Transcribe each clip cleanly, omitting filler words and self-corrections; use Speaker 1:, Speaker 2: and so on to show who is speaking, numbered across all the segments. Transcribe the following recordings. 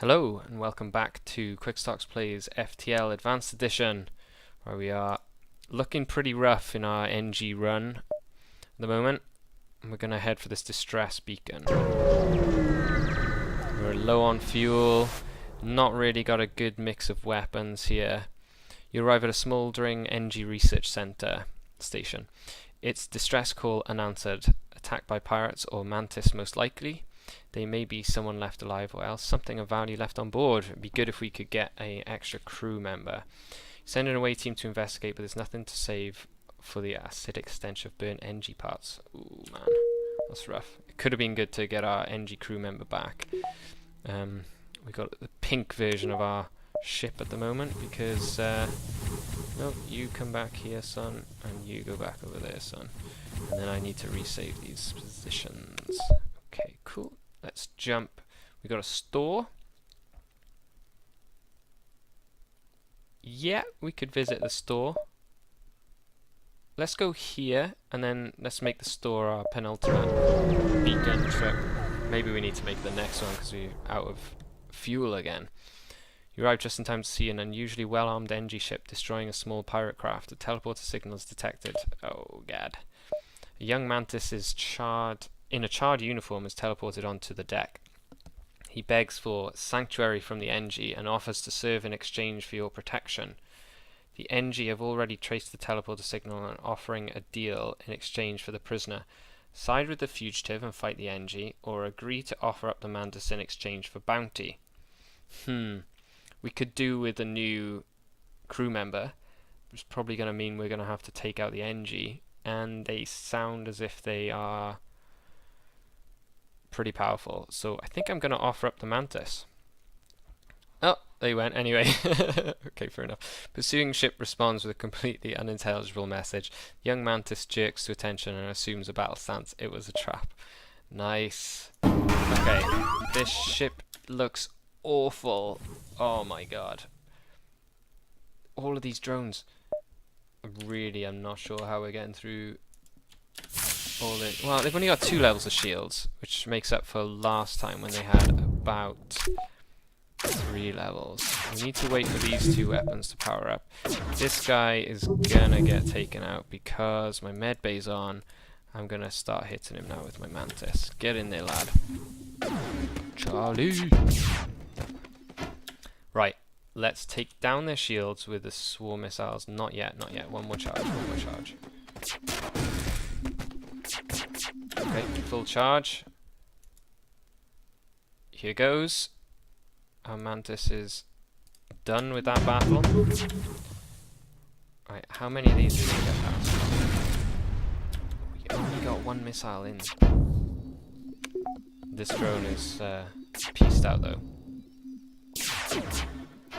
Speaker 1: Hello and welcome back to Quixatocs Plays FTL Advanced Edition, where we are looking pretty rough in our NG run at the moment. And we're going to head for this distress beacon. We're low on fuel, not really got a good mix of weapons here. You arrive at a smouldering NG research center station. Its distress call unanswered, attacked by pirates or mantis most likely. They may be someone left alive or else something of value left on board. It'd be good if we could get an extra crew member. Send an away team to investigate, but there's nothing to save for the acidic stench of burnt NG parts. Ooh man, that's rough. It could have been good to get our NG crew member back. We got the pink version of our ship at the moment because no, you come back here, son, and you go back over there, son. And then I need to resave these positions. Okay, cool. Let's jump. We got a store. Yeah, we could visit the store. Let's go here, and then let's make the store our penultimate beacon trip. Maybe we need to make the next one because we're out of fuel again. You arrive just in time to see an unusually well-armed NG ship destroying a small pirate craft. The teleporter signal is detected. Oh, gad. A young mantis is in a charred uniform is teleported onto the deck. He begs for sanctuary from the NG and offers to serve in exchange for your protection. The NG have already traced the teleporter signal and offering a deal in exchange for the prisoner. Side with the fugitive and fight the NG, or agree to offer up the mantis in exchange for bounty. We could do with a new crew member, which is probably going to mean we're going to have to take out the NG, and they sound as if they are pretty powerful, so I think I'm going to offer up the mantis. Oh, they went anyway. Okay, fair enough. Pursuing ship responds with a completely unintelligible message. Young mantis jerks to attention and assumes a battle stance. It was a trap. Nice. Okay, this ship looks awful. Oh my god. All of these drones. Really, I'm not sure how we're getting through all the... Well, they've only got 2 levels of shields, which makes up for last time when they had about 3 levels. We need to wait for these 2 weapons to power up. This guy is gonna get taken out because my med bay's on. I'm gonna start hitting him now with my mantis. Get in there, lad. Charlie! Right, let's take down their shields with the swarm missiles. Not yet, not yet. One more charge, one more charge. Okay, full charge. Here goes. Our mantis is done with that battle. Right, how many of these did we get past? We only got 1 missile in. This drone is pieced out though.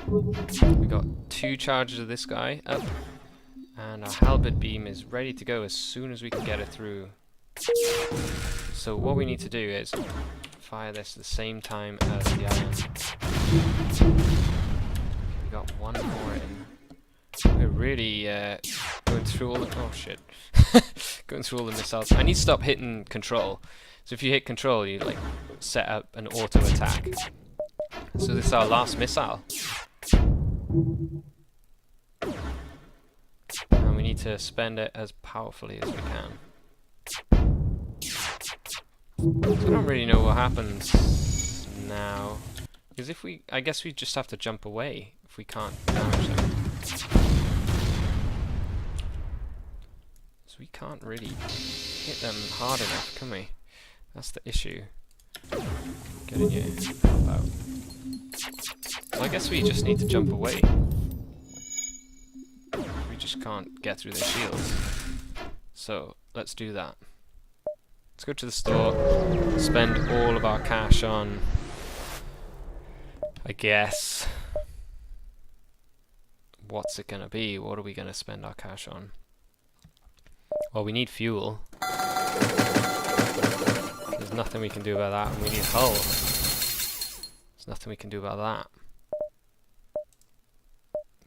Speaker 1: We got 2 charges of this guy up, and our halberd beam is ready to go as soon as we can get it through. So what we need to do is fire this at the same time as the iron. We got 1 more in. We're really going through all the... Oh shit. Going through all the missiles. I need to stop hitting control. So if you hit control, you like set up an auto attack. So this is our last missile. And we need to spend it as powerfully as we can. So I don't really know what happens now. Because if we... I guess we just have to jump away if we can't damage them. So we can't really hit them hard enough, can we? That's the issue. Get in here. Help out. So I guess we just need to jump away. We just can't get through their shields. So let's do that. Let's go to the store, spend all of our cash on, I guess, what's it gonna be? What are we gonna spend our cash on? Well, we need fuel. There's nothing we can do about that, and we need hull. There's nothing we can do about that.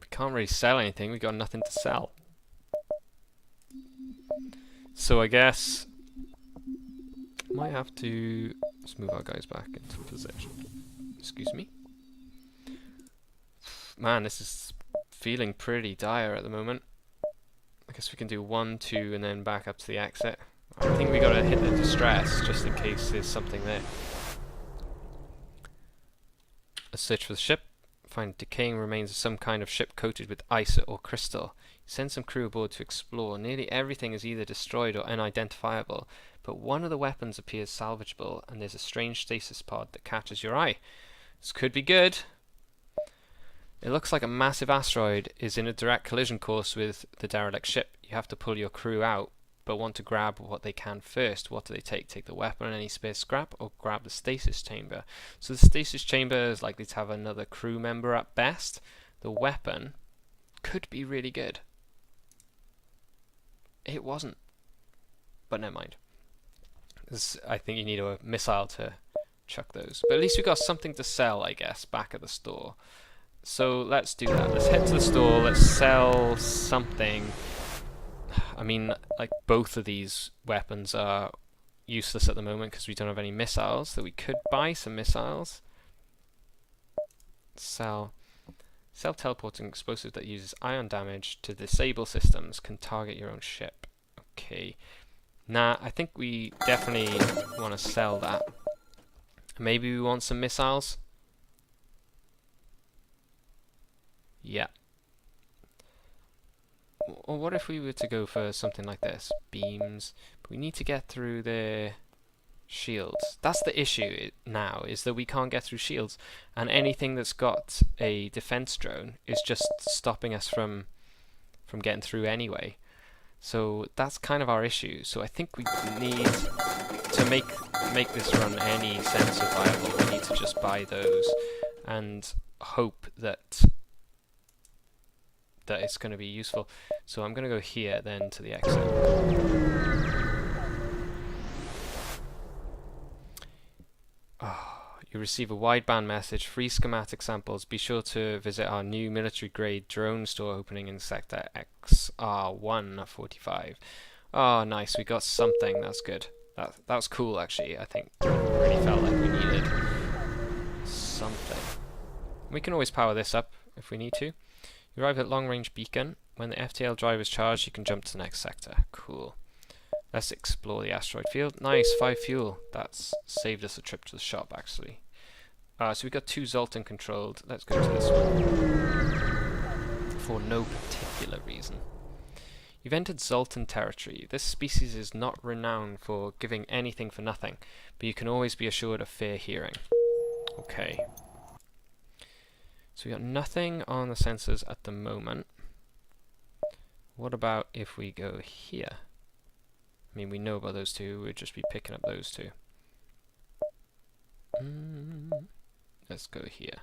Speaker 1: We can't really sell anything, we've got nothing to sell. So I guess... might have to... let's move our guys back into position. Excuse me. Man, this is feeling pretty dire at the moment. I guess we can do 1, 2, and then back up to the exit. I think we gotta hit the distress, just in case there's something there. A search for the ship. Find decaying remains of some kind of ship coated with ice or crystal. Send some crew aboard to explore. Nearly everything is either destroyed or unidentifiable, but one of the weapons appears salvageable, and there's a strange stasis pod that catches your eye. This could be good. It looks like a massive asteroid is in a direct collision course with the derelict ship. You have to pull your crew out, but want to grab what they can first. What do they take? Take the weapon and any spare scrap, or grab the stasis chamber? So the stasis chamber is likely to have another crew member at best. The weapon could be really good. It wasn't, but never mind. I think you need a missile to chuck those. But at least we got something to sell, I guess, back at the store. So let's do that. Let's head to the store. Let's sell something. I mean, like, both of these weapons are useless at the moment because we don't have any missiles. So we could buy some missiles. Sell teleporting explosive that uses ion damage to disable systems. Can target your own ship. Okay. Nah, I think we definitely want to sell that. Maybe we want some missiles. Yeah. Or what if we were to go for something like this? Beams. But we need to get through the shields. That's the issue now, is that we can't get through shields. And anything that's got a defense drone is just stopping us from getting through anyway. So that's kind of our issue. So I think we need to make this run any sense of viable. We need to just buy those and hope that it's going to be useful. So I'm going to go here then to the exit. You receive a wideband message, free schematic samples. Be sure to visit our new military-grade drone store opening in Sector XR145. Oh, nice. We got something. That's good. That was cool, actually. I think really felt like we needed something. We can always power this up if we need to. You arrive at long-range beacon. When the FTL drive is charged, you can jump to the next sector. Cool. Let's explore the asteroid field. Nice, 5 fuel. That's saved us a trip to the shop, actually. So we got 2 Zoltan controlled. Let's go to this one. For no particular reason. You've entered Zoltan territory. This species is not renowned for giving anything for nothing, but you can always be assured of fair hearing. Okay. So we got nothing on the sensors at the moment. What about if we go here? I mean, we know about those two. We'd just be picking up those two. Let's go here.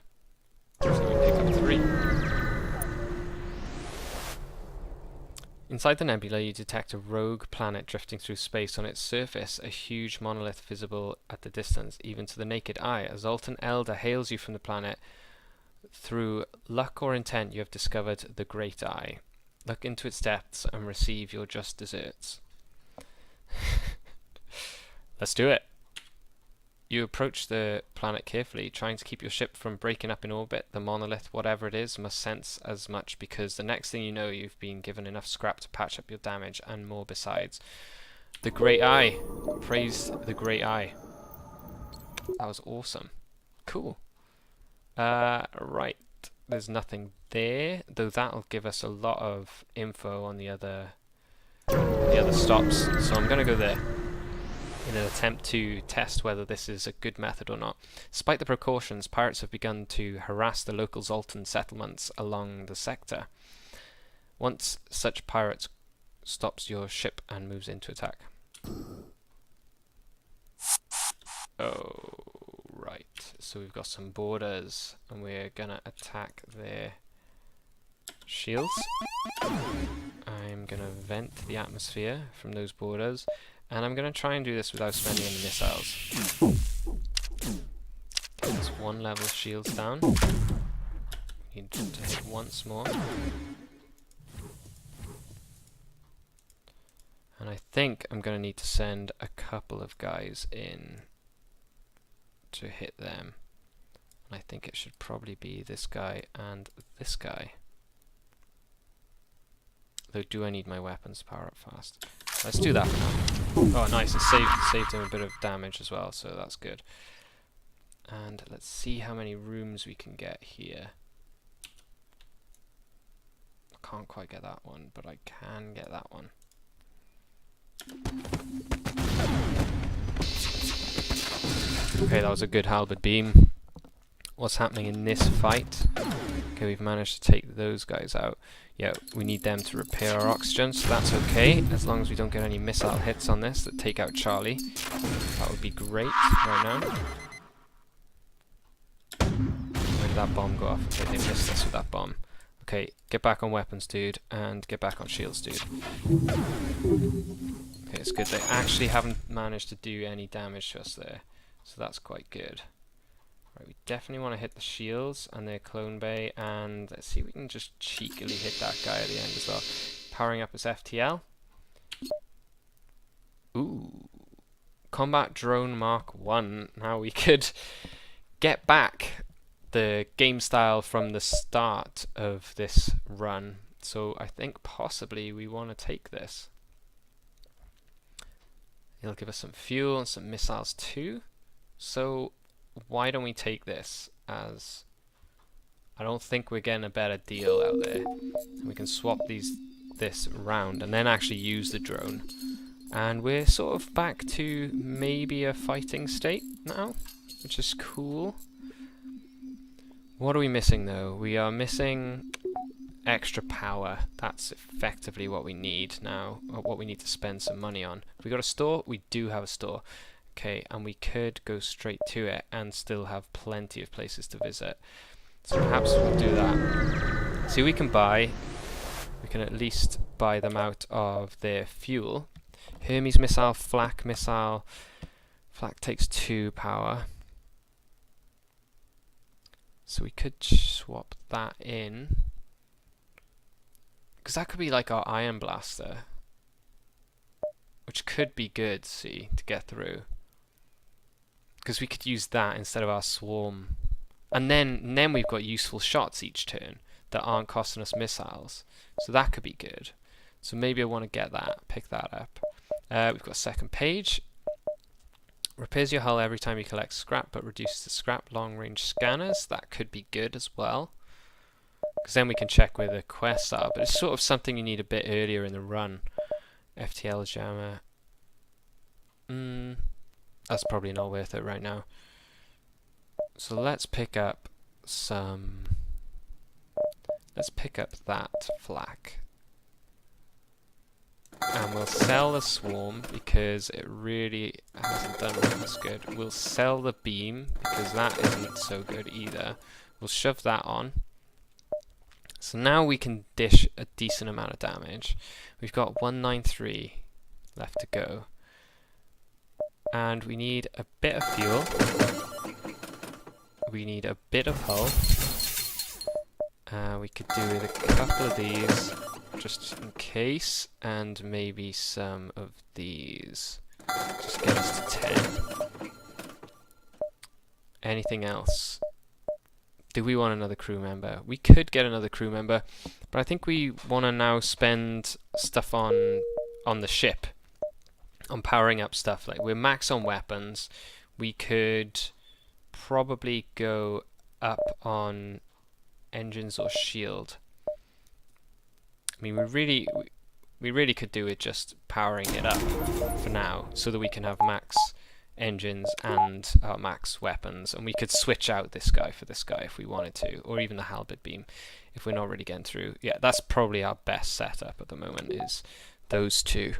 Speaker 1: So we pick up 3. Inside the nebula, you detect a rogue planet drifting through space. On its surface, a huge monolith visible at the distance, even to the naked eye. A Zoltan elder hails you from the planet. Through luck or intent, you have discovered the Great Eye. Look into its depths and receive your just desserts. Let's do it. You approach the planet carefully, trying to keep your ship from breaking up in orbit. The monolith, whatever it is, must sense as much, because the next thing you know, you've been given enough scrap to patch up your damage and more besides. The Great Eye. Praise the Great Eye. That was awesome. Cool. Right. There's nothing there, though that'll give us a lot of info on the other stops. So I'm going to go there in an attempt to test whether this is a good method or not. Despite the precautions, pirates have begun to harass the local Zoltan settlements along the sector. Once such pirate stops your ship and moves into attack. Oh, right. So we've got some borders, and we're gonna attack their shields. I'm gonna vent the atmosphere from those borders, and I'm gonna try and do this without spending any missiles. There's 1 level of shields down. Need to hit once more. And I think I'm gonna need to send a couple of guys in to hit them. I think it should probably be this guy and this guy. Though, do I need my weapons to power up fast? Let's do that for now. Oh, nice. It saved him a bit of damage as well, so that's good. And let's see how many rooms we can get here. I can't quite get that one, but I can get that one. Okay, that was a good halberd beam. What's happening in this fight? Okay, we've managed to take those guys out. Yeah, we need them to repair our oxygen, so that's okay, as long as we don't get any missile hits on this that take out Charlie. That would be great right now. Where did that bomb go off? Okay, they missed us with that bomb. Okay, get back on weapons, dude, and get back on shields, dude. Okay, it's good. They actually haven't managed to do any damage to us there, so that's quite good. Right, we definitely want to hit the shields and their clone bay, and let's see if we can just cheekily hit that guy at the end as well. Powering up his FTL. Ooh. Combat Drone Mark 1. Now we could get back the game style from the start of this run. So I think possibly we want to take this. It'll give us some fuel and some missiles too. So why don't we take this, as I don't think we're getting a better deal out there. And we can swap this round and then actually use the drone. And we're sort of back to maybe a fighting state now, which is cool. What are we missing though? We are missing extra power. That's effectively what we need now, or what we need to spend some money on. We got a store? We do have a store. Okay, and we could go straight to it and still have plenty of places to visit. So perhaps we'll do that. See, we can at least buy them out of their fuel. Hermes missile, flak missile. Flak takes 2 power. So we could swap that in. Because that could be like our iron blaster. Which could be good, see, to get through. Because we could use that instead of our swarm. And then we've got useful shots each turn that aren't costing us missiles. So that could be good. So maybe I want to get that, pick that up. We've got a second page. Repairs your hull every time you collect scrap, but reduces the scrap long-range scanners. That could be good as well. Because then we can check where the quests are. But it's sort of something you need a bit earlier in the run. FTL jammer. That's probably not worth it right now. So let's pick up some... Let's pick up that flak. And we'll sell the swarm because it really hasn't done us good. We'll sell the beam because that isn't so good either. We'll shove that on. So now we can dish a decent amount of damage. We've got 193 left to go. And we need a bit of fuel. We need a bit of hull. We could do with a couple of these just in case, and maybe some of these. Just get us to 10. Anything else? Do we want another crew member? We could get another crew member, but I think we want to now spend stuff on the ship, on powering up stuff. Like, we're max on weapons. We could probably go up on engines or shield. I mean, we really could do it just powering it up for now, so that we can have max engines and max weapons, and we could switch out this guy for this guy if we wanted to, or even the halberd beam if we're not really getting through. Yeah, that's probably our best setup at the moment, is those two.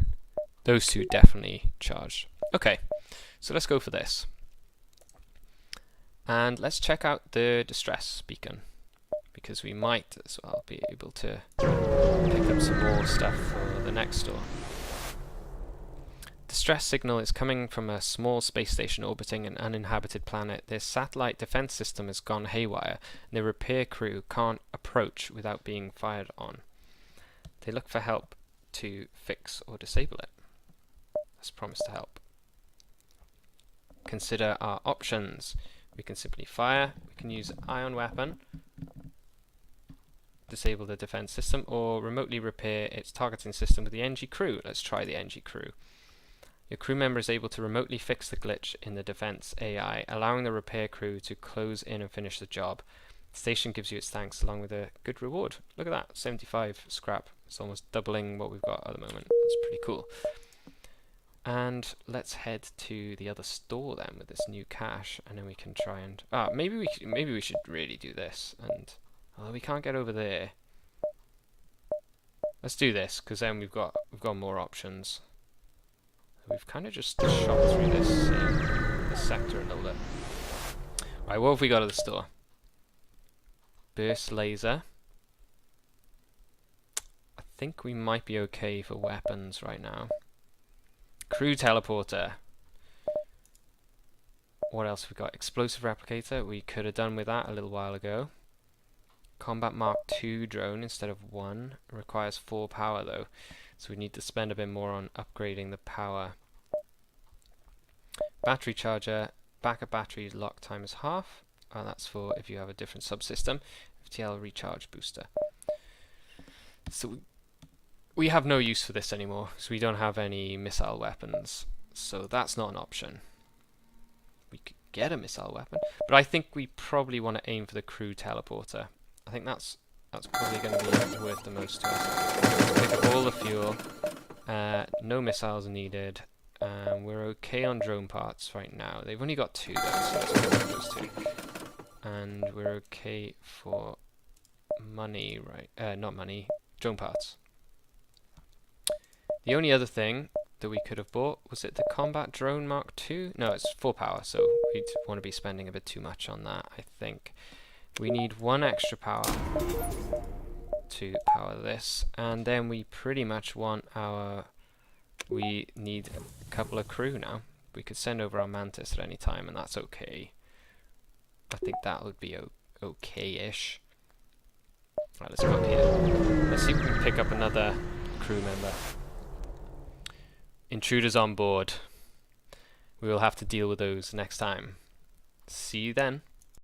Speaker 1: Those two definitely charged. Okay, so let's go for this. And let's check out the distress beacon, because we might as well be able to pick up some more stuff for the next store. Distress signal is coming from a small space station orbiting an uninhabited planet. Their satellite defense system has gone haywire, and their repair crew can't approach without being fired on. They look for help to fix or disable it. Let's promise to help. Consider our options. we can simply fire. We can use ion weapon, disable the defense system, or remotely repair its targeting system with the NG crew. Let's try the NG crew. Your crew member is able to remotely fix the glitch in the defense AI, allowing the repair crew to close in and finish the job. The station gives you its thanks along with a good reward. Look at that, 75 scrap. It's almost doubling what we've got at the moment. That's pretty cool. And let's head to the other store then with this new cache, and then we can try and maybe we should really do this. And we can't get over there. Let's do this, because then we've got more options. We've kind of just shot through this sector a little bit. Right, what have we got at the store? Burst laser. I think we might be okay for weapons right now. Crew teleporter. What else have we got? Explosive replicator. We could have done with that a little while ago. Combat Mark II drone instead of 1. Requires 4 power though, so we need to spend a bit more on upgrading the power. Battery charger. Backup battery lock time is half. That's for if you have a different subsystem. FTL recharge booster. So we have no use for this anymore, so we don't have any missile weapons, so that's not an option. We could get a missile weapon, but I think we probably want to aim for the crew teleporter. I think that's probably going to be worth the most to us. Pick up all the fuel, no missiles needed, we're okay on drone parts right now. They've only got 2 though, so let's pick up those 2. And we're okay for money, right? Not money, drone parts. The only other thing that we could have bought, was it the combat drone Mark II? No, it's 4 power, so we'd want to be spending a bit too much on that, I think. We need 1 extra power to power this, and then we pretty much want we need a couple of crew now. We could send over our Mantis at any time, and that's okay. I think that would be okay-ish. Right, let's go up here. Let's see if we can pick up another crew member. Intruders on board. We will have to deal with those next time. See you then.